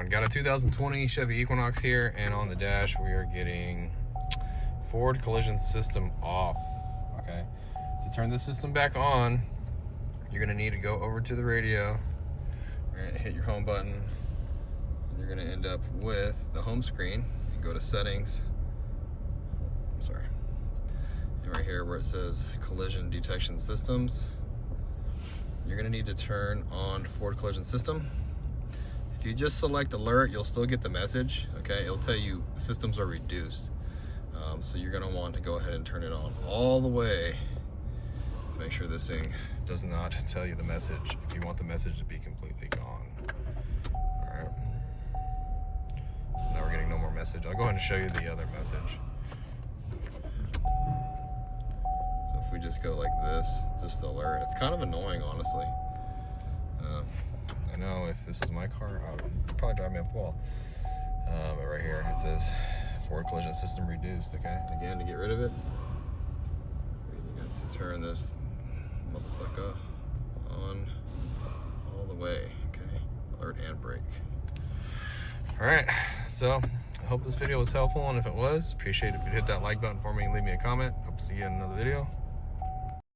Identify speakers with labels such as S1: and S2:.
S1: on? Got a 2020 Chevy Equinox here, and on the dash we are getting forward collision system off. Okay, to turn the system back on, you're gonna need to go over to the radio. You're gonna hit your home button, and you're gonna end up with the home screen. You go to settings. Sorry. And right here where it says collision detection systems, you're gonna need to turn on forward collision system. If you just select alert, you'll still get the message, okay? It'll tell you systems are reduced. So you're gonna want to go ahead and turn it on all the way to make sure this thing does not tell you the message if you want the message to be completely gone. All right. Now we're getting no more message. I'll go ahead and show you the other message. So if we just go like this, just alert. It's kind of annoying, honestly. I know if this was my car, I would probably drive me up the wall. But right here, it says forward collision system reduced, okay? And again, to get rid of it, you got to turn this mother sucker on all the way, okay? Alert and brake. All right, so I hope this video was helpful, and if it was, appreciate it if you hit that like button for me and leave me a comment. Hope to see you in another video.